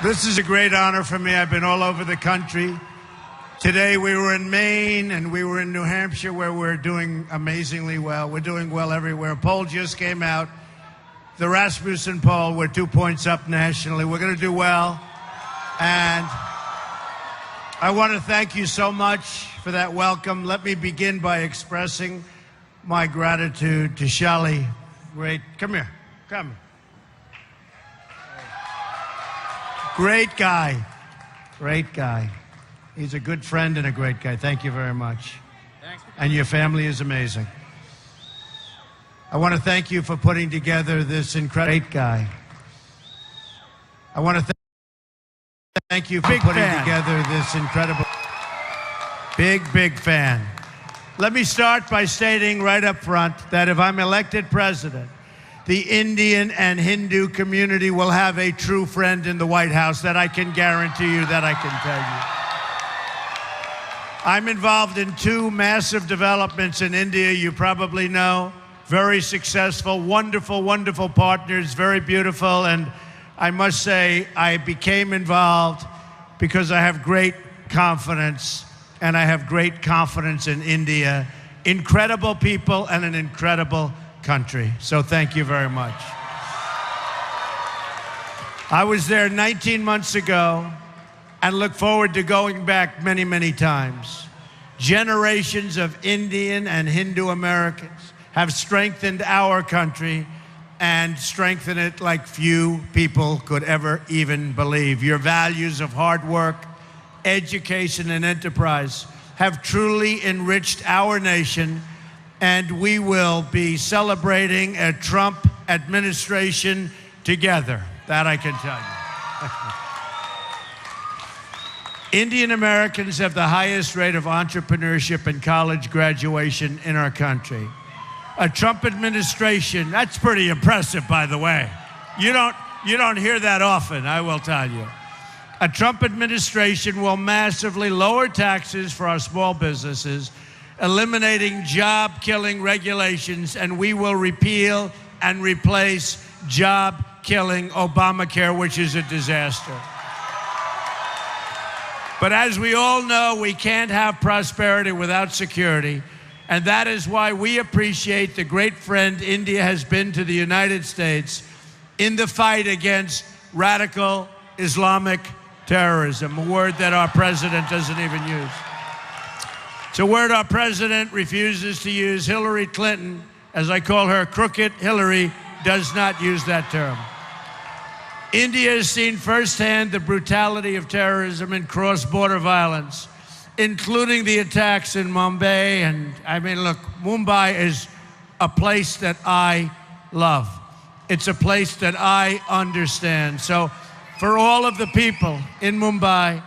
This is a great honor for me. I've been all over the country. Today we were in Maine and we were in New Hampshire where we're doing amazingly well. We're doing well everywhere. A poll just came out. The Rasmussen poll, we're 2 points up nationally. We're going to do well. And I want to thank you so much for that welcome. Let me begin by expressing my gratitude to Shali. Great. Come here. Come. Great guy. Great guy. He's a good friend and a great guy. Thank you very much. Thanks. And your family is amazing. I want to thank you for putting together this incredible great guy. I want to thank you for putting together this incredible big fan. Let me start by stating right up front that if I'm elected president, the Indian and Hindu community will have a true friend in the White House. That I can guarantee you, that I can tell you. I'm involved in two massive developments in India, you probably know. Very successful, wonderful, wonderful partners, very beautiful. And I must say, I became involved because I have great confidence, and I have great confidence in India. Incredible people and an incredible country. So thank you very much. I was there 19 months ago and look forward to going back many, many times. Generations of Indian and Hindu Americans have strengthened our country and strengthened it like few people could ever even believe. Your values of hard work, education, and enterprise have truly enriched our nation, and we will be celebrating a Trump administration together. That I can tell you. Indian Americans have the highest rate of entrepreneurship and college graduation in our country. A Trump administration, that's pretty impressive, by the way. You don't hear that often, I will tell you. A Trump administration will massively lower taxes for our small businesses, eliminating job-killing regulations, and we will repeal and replace job-killing Obamacare, which is a disaster. But as we all know, we can't have prosperity without security, and that is why we appreciate the great friend India has been to the United States in the fight against radical Islamic terrorism, a word that our president doesn't even use. It's a word our president refuses to use. Hillary Clinton, as I call her, Crooked Hillary, does not use that term. India has seen firsthand the brutality of terrorism and cross-border violence, including the attacks in Mumbai. And I mean, look, Mumbai is a place that I love. It's a place that I understand. So for all of the people in Mumbai,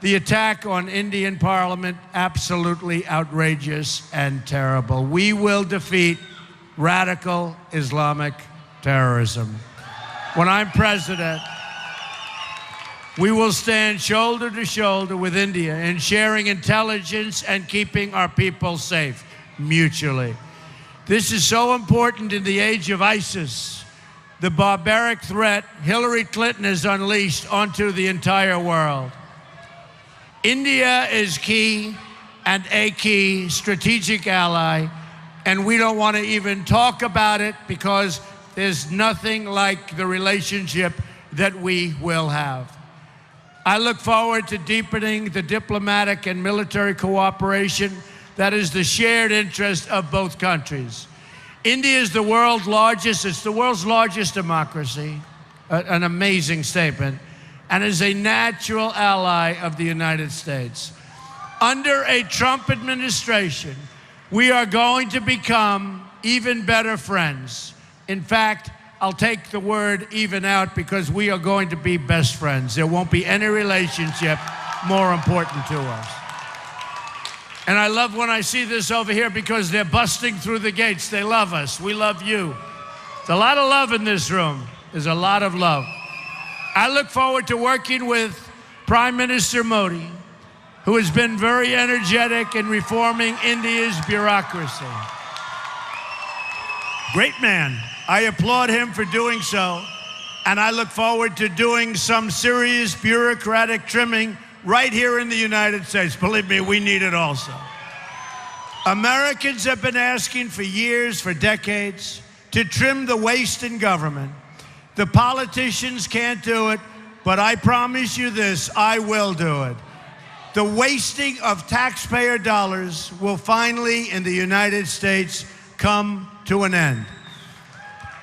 the attack on Indian Parliament, absolutely outrageous and terrible. We will defeat radical Islamic terrorism. When I'm president, we will stand shoulder to shoulder with India in sharing intelligence and keeping our people safe mutually. This is so important in the age of ISIS, the barbaric threat Hillary Clinton has unleashed onto the entire world. India is key and a key strategic ally, and we don't want to even talk about it because there's nothing like the relationship that we will have. I look forward to deepening the diplomatic and military cooperation that is the shared interest of both countries. India is the world's largest, it's the world's largest democracy, an amazing statement, and is a natural ally of the United States. Under a Trump administration, we are going to become even better friends. In fact, I'll take the word even out because we are going to be best friends. There won't be any relationship more important to us. And I love when I see this over here because they're busting through the gates. They love us. We love you. There's a lot of love in this room. There's a lot of love. I look forward to working with Prime Minister Modi, who has been very energetic in reforming India's bureaucracy. Great man. I applaud him for doing so. And I look forward to doing some serious bureaucratic trimming right here in the United States. Believe me, we need it also. Americans have been asking for years, for decades, to trim the waste in government. The politicians can't do it, but I promise you this, I will do it. The wasting of taxpayer dollars will finally, in the United States, come to an end.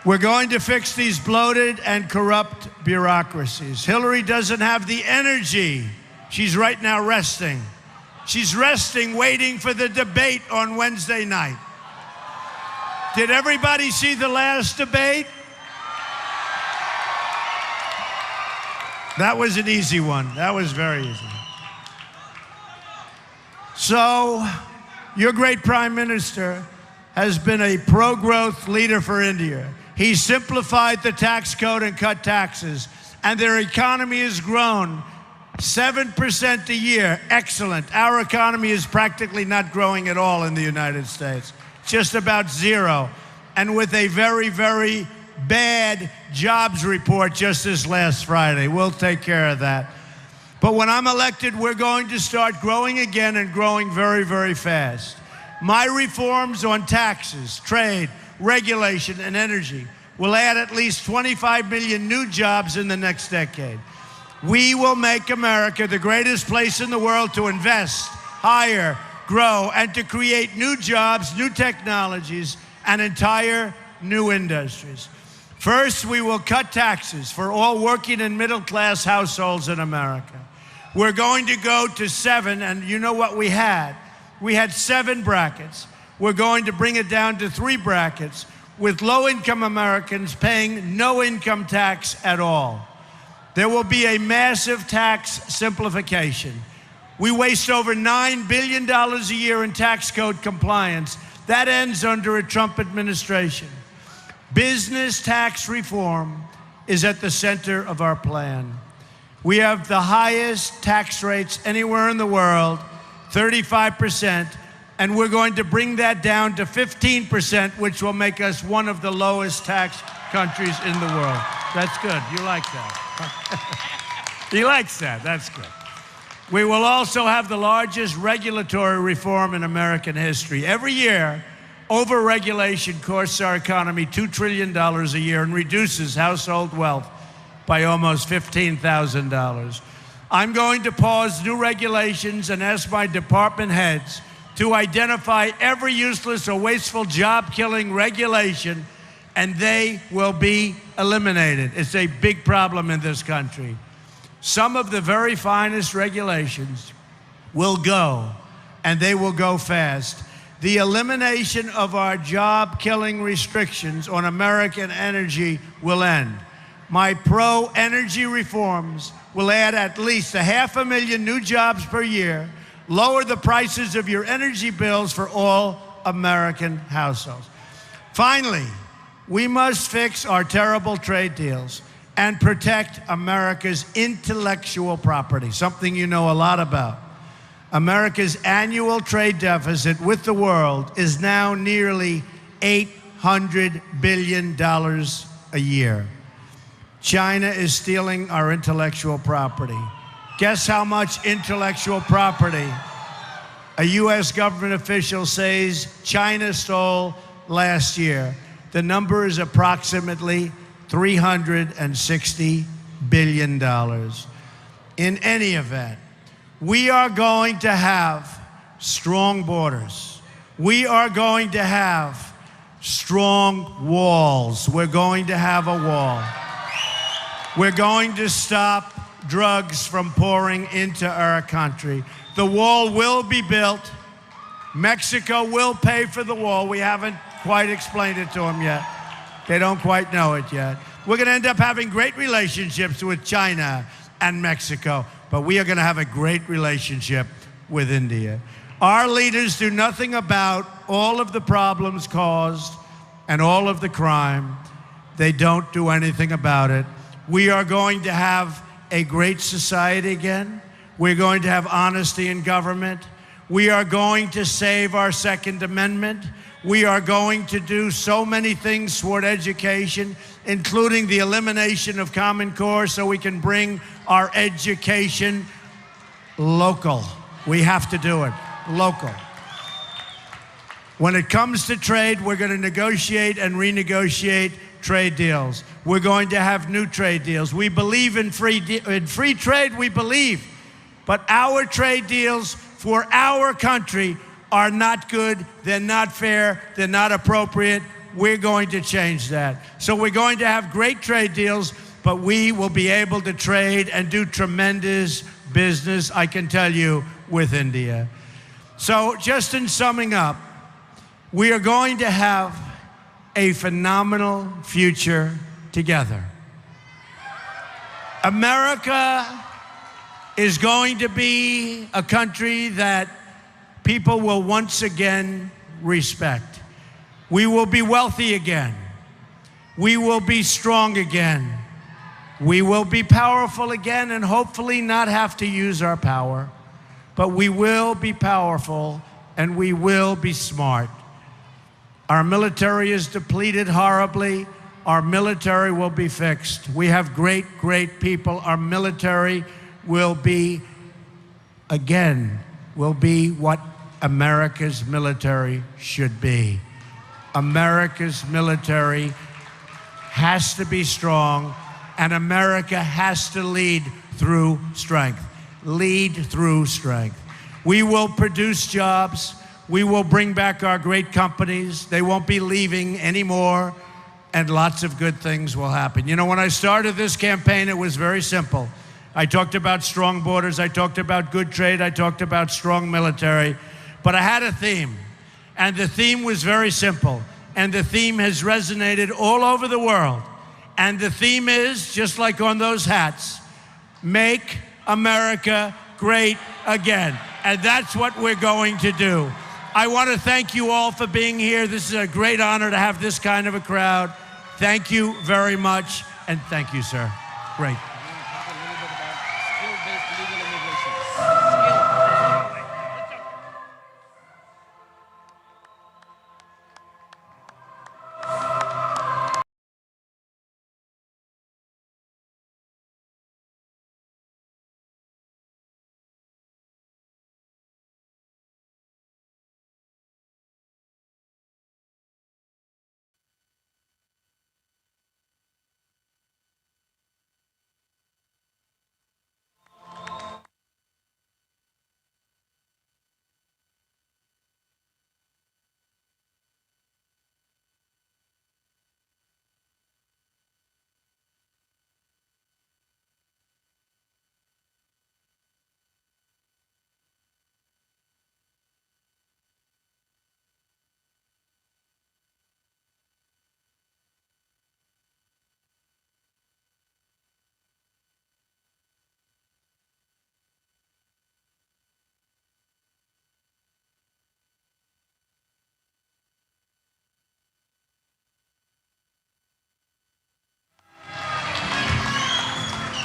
We're going to fix these bloated and corrupt bureaucracies. Hillary doesn't have the energy. She's right now resting. She's resting, waiting for the debate on Wednesday night. Did everybody see the last debate? That was an easy one. That was very easy. So, your great Prime Minister has been a pro-growth leader for India. He simplified the tax code and cut taxes, and their economy has grown 7% a year. Excellent. Our economy is practically not growing at all in the United States, just about zero, and with a very, very bad jobs report just this last Friday. We'll take care of that. But when I'm elected, we're going to start growing again and growing very, very fast. My reforms on taxes, trade, regulation, and energy will add at least 25 million new jobs in the next decade. We will make America the greatest place in the world to invest, hire, grow, and to create new jobs, new technologies, and entire new industries. First, we will cut taxes for all working and middle-class households in America. We're going to go to 7, and you know what we had? We had 7 brackets. We're going to bring it down to 3 brackets, with low-income Americans paying no income tax at all. There will be a massive tax simplification. We waste over $9 billion a year in tax code compliance. That ends under a Trump administration. Business tax reform is at the center of our plan. We have the highest tax rates anywhere in the world, 35%, and we're going to bring that down to 15%, which will make us one of the lowest tax countries in the world. That's good. You like that. He likes that. That's good. We will also have the largest regulatory reform in American history. Every year, over-regulation costs our economy $2 trillion a year and reduces household wealth by almost $15,000. I'm going to pause new regulations and ask my department heads to identify every useless or wasteful job-killing regulation, and they will be eliminated. It's a big problem in this country. Some of the very finest regulations will go, and they will go fast. The elimination of our job-killing restrictions on American energy will end. My pro-energy reforms will add at least 500,000 new jobs per year, lower the prices of your energy bills for all American households. Finally, we must fix our terrible trade deals and protect America's intellectual property, something you know a lot about. America's annual trade deficit with the world is now nearly $800 billion a year. China is stealing our intellectual property. Guess how much intellectual property a U.S. government official says China stole last year? The number is approximately $360 billion. In any event, we are going to have strong borders. We are going to have strong walls. We're going to have a wall. We're going to stop drugs from pouring into our country. The wall will be built. Mexico will pay for the wall. We haven't quite explained it to them yet. They don't quite know it yet. We're going to end up having great relationships with China and Mexico, but we are going to have a great relationship with India. Our leaders do nothing about all of the problems caused and all of the crime. They don't do anything about it. We are going to have a great society again. We're going to have honesty in government. We are going to save our Second Amendment. We are going to do so many things toward education, including the elimination of Common Core so we can bring our education local. We have to do it local. When it comes to trade, we're going to negotiate and renegotiate trade deals. We're going to have new trade deals. We believe in free trade, we believe. But our trade deals for our country are not good, they're not fair, they're not appropriate. We're going to change that. So we're going to have great trade deals, but we will be able to trade and do tremendous business, I can tell you, with India. So just in summing up, we are going to have a phenomenal future together. America is going to be a country that people will once again respect. We will be wealthy again. We will be strong again. We will be powerful again and hopefully not have to use our power. But we will be powerful and we will be smart. Our military is depleted horribly. Our military will be fixed. We have great, great people. Our military will be, again, will be what America's military should be. America's military has to be strong, and America has to lead through strength. Lead through strength. We will produce jobs. We will bring back our great companies. They won't be leaving anymore, and lots of good things will happen. You know, when I started this campaign, it was very simple. I talked about strong borders. I talked about good trade. I talked about strong military. But I had a theme, and the theme was very simple, and the theme has resonated all over the world. And the theme is, just like on those hats, make America great again. And that's what we're going to do. I want to thank you all for being here. This is a great honor to have this kind of a crowd. Thank you very much, and thank you, sir. Great.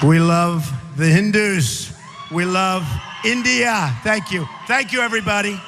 We love the Hindus. We love India. Thank you. Thank you, everybody.